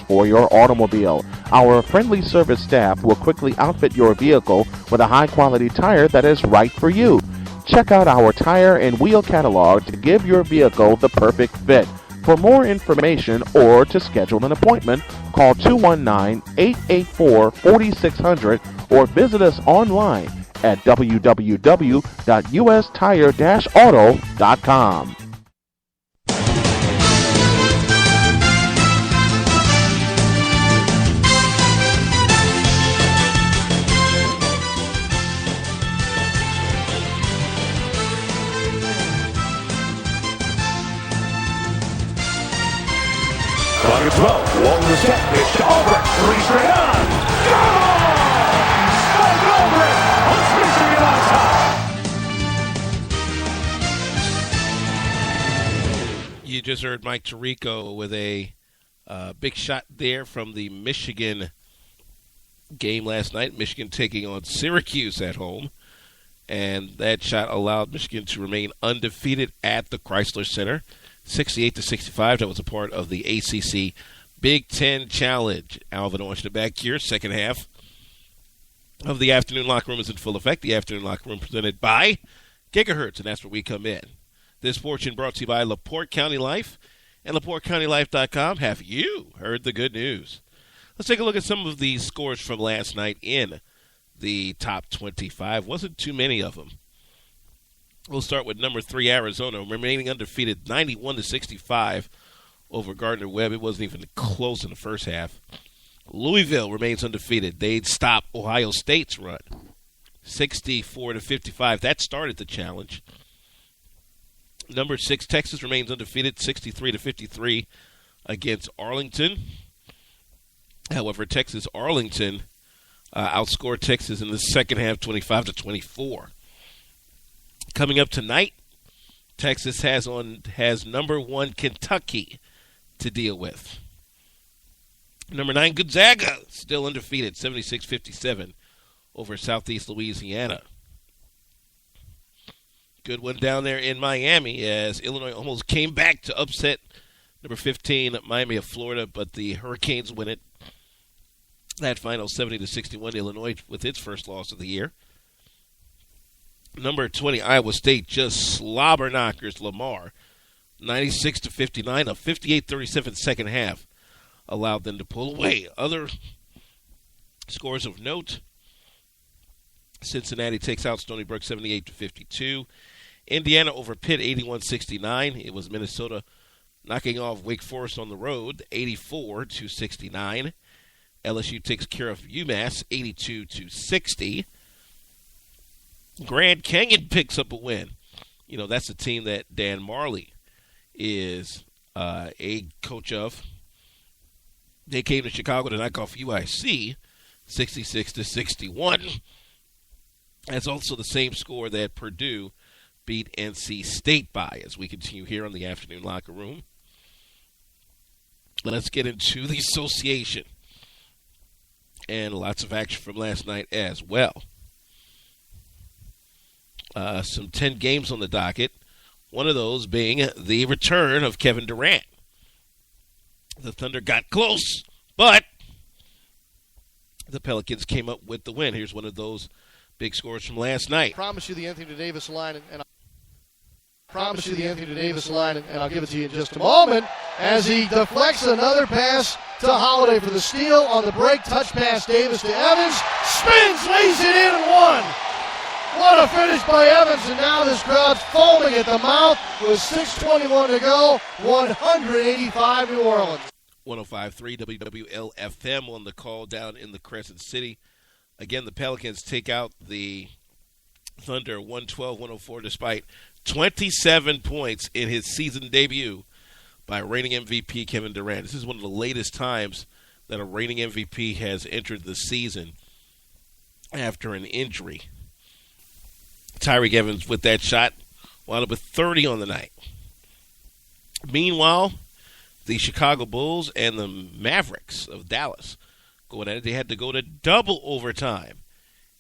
for your automobile. Our friendly service staff will quickly outfit your vehicle with a high-quality tire that is right for you. Check out our tire and wheel catalog to give your vehicle the perfect fit. For more information or to schedule an appointment, call 219-884-4600 or visit us online at www.ustire-auto.com. Clock at 12, along the set, pitch to Albrecht, 3 straight on. Gone! Spike Albrecht puts Michigan on top. You just heard Mike Tirico with a big shot there from the Michigan game last night. Michigan taking on Syracuse at home. And that shot allowed Michigan to remain undefeated at the Chrysler Center. 68-65. That was a part of the ACC Big Ten Challenge. Alvin Washington back here. Second half of the afternoon locker room is in full effect. The afternoon locker room presented by Gigahertz, and that's where we come in. This portion brought to you by LaPorte County Life and LaPorteCountyLife.com. Have you heard the good news? Let's take a look at some of the scores from last night in the top 25. Wasn't too many of them. We'll start with number 3, Arizona, remaining undefeated, 91-65 over Gardner-Webb. It wasn't even close in the first half. Louisville remains undefeated. They'd stop Ohio State's run, 64-55. That started the challenge. Number 6, Texas remains undefeated, 63-53 against Arlington. However, Texas-Arlington outscored Texas in the second half, 25-24. Coming up tonight, Texas has number 1 Kentucky to deal with. Number 9 Gonzaga, still undefeated, 76-57 over Southeast Louisiana. Good one down there in Miami as Illinois almost came back to upset number 15 Miami of Florida, but the Hurricanes win it. That final 70-61, Illinois with its first loss of the year. Number 20, Iowa State, just slobber knockers Lamar, 96-59, a 58-37 second half allowed them to pull away. Other scores of note: Cincinnati takes out Stony Brook 78-52. Indiana over Pitt 81-69. It was Minnesota knocking off Wake Forest on the road 84-69. LSU takes care of UMass 82-60. Grand Canyon picks up a win. You know, that's a team that Dan Marley is a coach of. They came to Chicago to knock off UIC 66-61. That's also the same score that Purdue beat NC State by, as we continue here on the afternoon locker room. Let's get into the association. And lots of action from last night as well. Some 10 games on the docket. One of those being the return of Kevin Durant. The Thunder got close, but the Pelicans came up with the win. Here's one of those big scores from last night. I promise you the Anthony Davis line, and I'll give it to you in just a moment as he deflects another pass to Holiday for the steal on the break. Touch pass Davis to Evans. Spins, lays it in, and one. What a finish by Evans, and now this crowd's foaming at the mouth with 6:21 to go, 185 New Orleans. 105.3 WWL-FM on the call down in the Crescent City. Again, the Pelicans take out the Thunder 112-104 despite 27 points in his season debut by reigning MVP Kevin Durant. This is one of the latest times that a reigning MVP has entered the season after an injury. Tyreke Evans with that shot wound up with 30 on the night. Meanwhile, the Chicago Bulls and the Mavericks of Dallas going at it. They had to go to double overtime.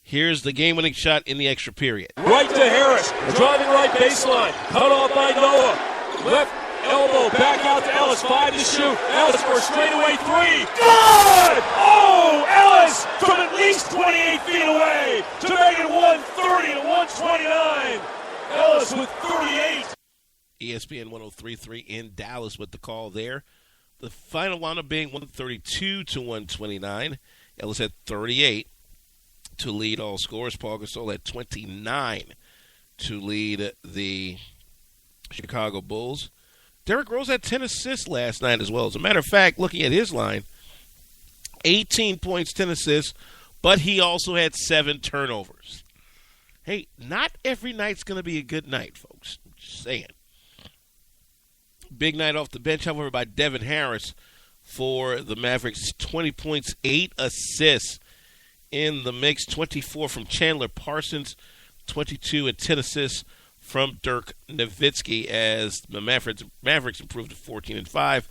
Here's the game-winning shot in the extra period. Right to Harris, driving right baseline, cut off by Noah. Left Elbow back out to Ellis. 5 to shoot. Ellis for a straightaway 3. Good! Oh, Ellis from at least 28 feet away to make it 130 to 129. Ellis with 38. ESPN 103.3 in Dallas with the call there. The final wound up being 132 to 129. Ellis had 38 to lead all scores. Paul Gasol had 29 to lead the Chicago Bulls. Derrick Rose had 10 assists last night as well. As a matter of fact, looking at his line, 18 points, 10 assists, but he also had 7 turnovers. Hey, not every night's going to be a good night, folks. I'm just saying. Big night off the bench, however, by Devin Harris for the Mavericks. 20 points, 8 assists in the mix. 24 from Chandler Parsons, 22 and 10 assists from Dirk Nowitzki as the Mavericks improved to 14-5.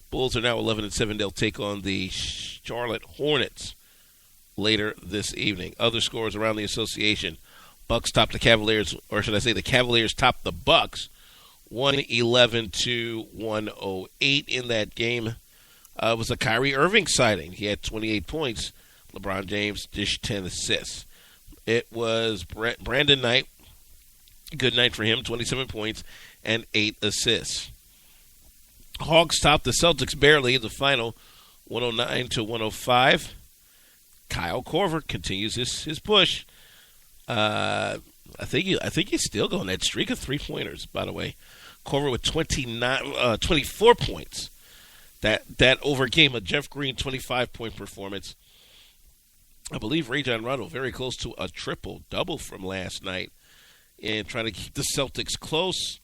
Bulls are now 11-7. They'll take on the Charlotte Hornets later this evening. Other scores around the association. Bucks top the Cavaliers, or should I say the Cavaliers top the Bucks, 111 to 108 in that game. It was a Kyrie Irving sighting. He had 28 points. LeBron James dished 10 assists. It was Brandon Knight. Good night for him, 27 points and 8 assists. Hawks topped the Celtics barely in the final, 109 to 105. Kyle Korver continues his push. I think he's still going that streak of 3-pointers, by the way. Korver with 24 points. That overcame a Jeff Green 25-point performance. I believe Rajon Rondo very close to a triple-double from last night and trying to keep the Celtics close.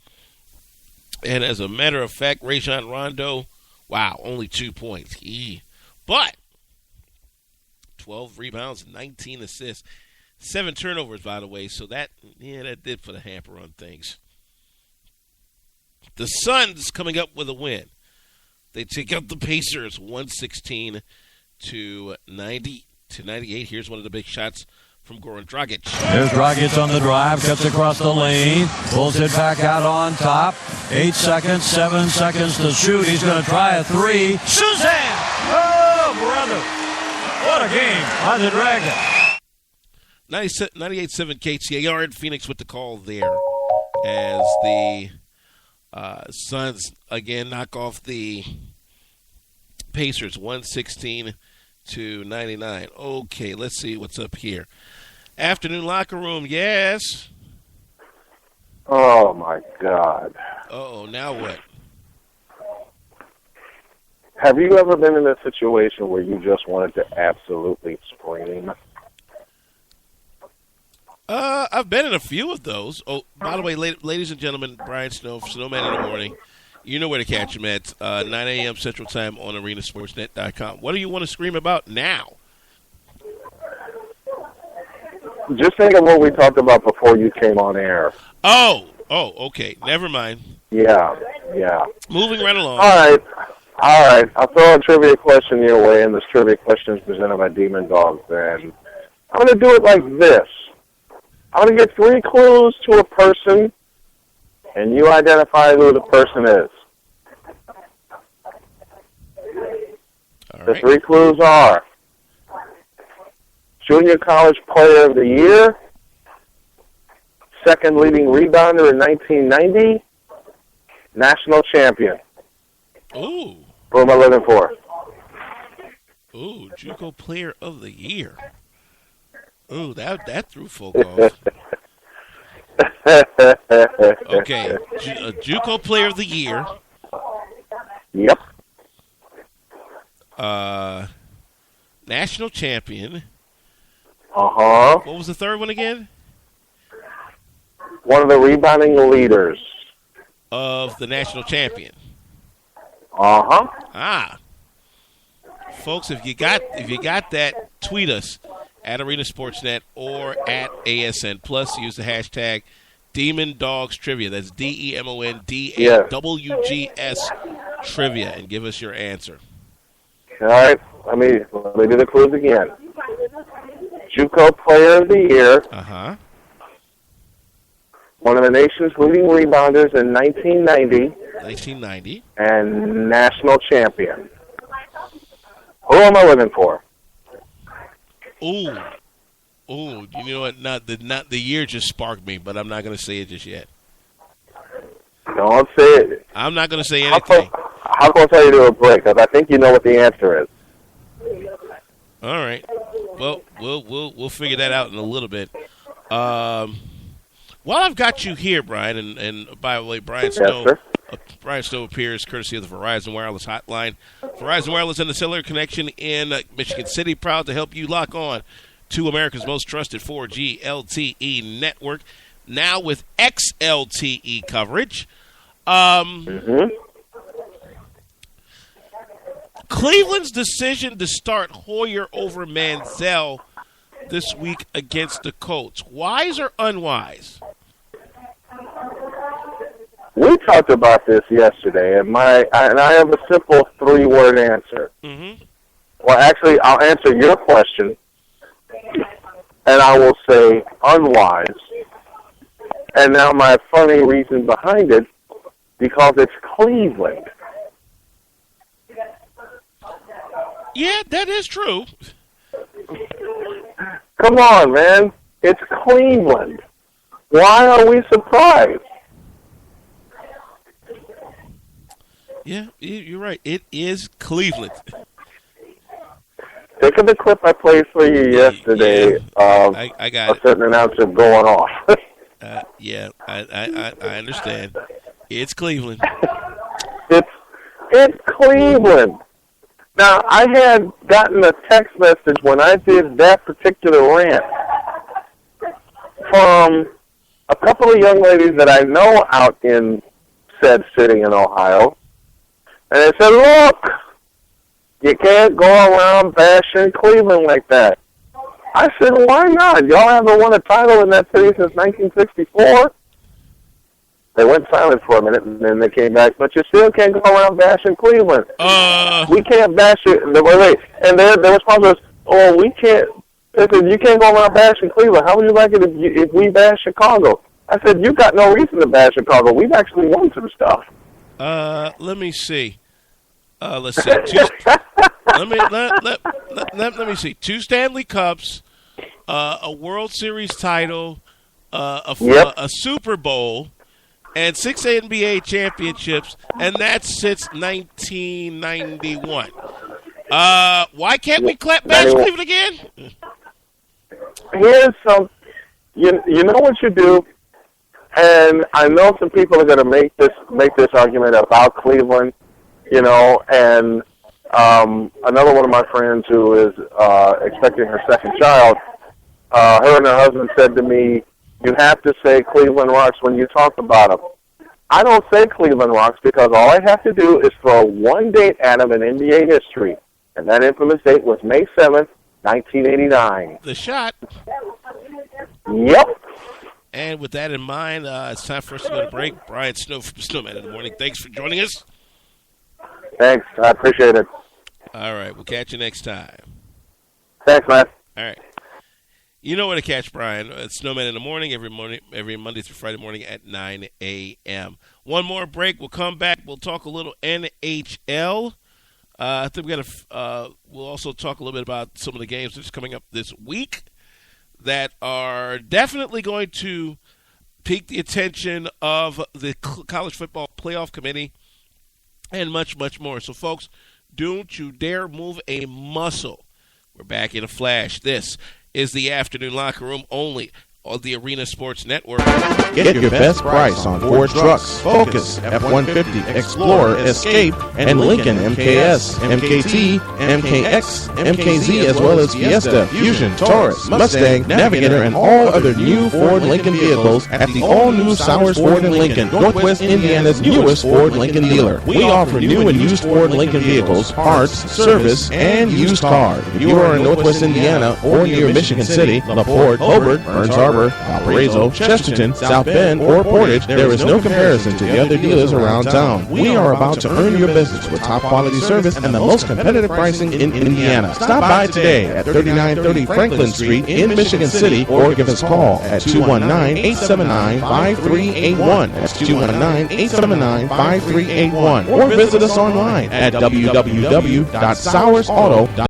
And as a matter of fact, Rajon Rondo, wow, only 2 points. But 12 rebounds, 19 assists, 7 turnovers, by the way. So that did put a hamper on things. The Suns coming up with a win. They take out the Pacers 116 to 98. Here's one of the big shots from Goran Dragic. There's Dragic on the drive, cuts across the lane, pulls it back out on top. 8 seconds, 7 seconds to shoot. He's going to try a 3. Suzanne! Oh, brother! What a game by the Dragon. 98-7 KTAR. Phoenix with the call there as the Suns again knock off the Pacers 116 to 99. Okay, let's see what's up here. Afternoon locker room, yes. Oh my God. Uh-oh, now what? Have you ever been in a situation where you just wanted to absolutely scream? I've been in a few of those. Oh, by the way, ladies and gentlemen, Brian Snow, Snowman in the Morning. You know where to catch him at 9 a.m. Central Time on arenasportsnet.com. What do you want to scream about now? Just think of what we talked about before you came on air. Oh, okay. Never mind. Yeah. Moving right along. All right. I'll throw a trivia question your way, and this trivia question is presented by Demon Dogs. And I'm going to do it like this. I'm going to give 3 clues to a person, and you identify who the person is. All The right. 3 clues are Junior College Player of the Year, second leading rebounder in 1990, national champion. Ooh. Who am I looking for? Ooh, JUCO Player of the Year. Ooh, that threw folk off. Okay, JUCO Player of the Year. Yep. National champion. Uh-huh. What was the third one again? One of the rebounding leaders. Of the national champion. Uh-huh. Ah. Folks, if you got that, tweet us at Arena Sportsnet or at ASN Plus. Use the hashtag Demon Dogs Trivia. That's DEMONDAWGS Trivia, and give us your answer. All right. Let me do the clues again. JUCO Player of the Year. Uh-huh. one of the nation's leading rebounders in 1990, and national champion. Who am I living for? Ooh, you know what? Not the year just sparked me, but I'm not going to say it just yet. Don't say it. I'm not going to say anything. How close are you to a break? Because I think you know what the answer is. All right. Well, we'll figure that out in a little bit. While I've got you here, Brian, and by the way, Brian Snow appears courtesy of the Verizon Wireless Hotline. Verizon Wireless and the cellular connection in Michigan City, proud to help you lock on to America's most trusted 4G LTE network, now with XLTE coverage. Cleveland's decision to start Hoyer over Manziel this week against the Colts, wise or unwise? We talked about this yesterday, and I have a simple 3-word answer. Well, actually, I'll answer your question, and I will say unwise. And now my funny reason behind it, because it's Cleveland. Yeah, that is true. Come on, man. It's Cleveland. Why are we surprised? Yeah, you're right. It is Cleveland. Think of the clip I played for you yesterday of I got a certain announcer going off. Yeah, I understand. It's Cleveland. It's Cleveland. Now, I had gotten a text message when I did that particular rant from a couple of young ladies that I know out in said city in Ohio, and they said, look, you can't go around bashing Cleveland like that. I said, why not? Y'all haven't won a title in that city since 1964. They went silent for a minute, and then they came back. But you still can't go around bashing Cleveland. We can't bash it. Wait. And their response was, oh, we can't. They said, you can't go around bashing Cleveland. How would you like it if we bash Chicago? I said, you've got no reason to bash Chicago. We've actually won some stuff. Let me see. Let's see. Let me see. 2 Stanley Cups, a World Series title, a Super Bowl, and 6 NBA championships, and that's since 1991. Why can't we bash Cleveland again? Here's some. You know what you do, and I know some people are going to make this argument about Cleveland. You know, and another one of my friends who is expecting her second child, her and her husband said to me, you have to say Cleveland rocks when you talk about them. I don't say Cleveland rocks because all I have to do is throw one date at them in NBA history, and that infamous date was May 7th, 1989. The shot. Yep. And with that in mind, it's time for us to go to break. Brian Snow from Snowman in the Morning. Thanks for joining us. Thanks. I appreciate it. All right. We'll catch you next time. Thanks, man. All right. You know where to catch Brian. It's Snowman in the Morning, every Monday through Friday morning at 9 a.m. One more break. We'll come back. We'll talk a little NHL. I think we'll also talk a little bit about some of the games that's coming up this week that are definitely going to pique the attention of the College Football Playoff Committee and much, much more. So, folks, don't you dare move a muscle. We're back in a flash. This is the Afternoon Locker Room only on the Arena Sports Network. Get your best price on Ford trucks, Focus, F-150, Explorer, Escape, and Lincoln MKS, MKT, MKX, MKZ, as well as Fiesta, Fusion, Taurus, Mustang, Navigator, and all other new Ford Lincoln vehicles at the all-new Sowers Ford in Lincoln, Northwest Indiana's newest Ford Lincoln dealer. We offer new and used Ford Lincoln vehicles, parts, service, and used cars. If you are in Northwest Indiana or near Michigan City, LaPorte, Hobart, Burns Harbor, Harbor, Valparaiso, Chesterton, South Bend, or Portage, there is no comparison to the other dealers around town. We are about to earn your business with top quality service and the most competitive pricing in Indiana. Stop by today at 3930 Franklin Street in Michigan City or give us a call at 219-879-5381. That's 219-879-5381. Or visit us online at www.sowersauto.com.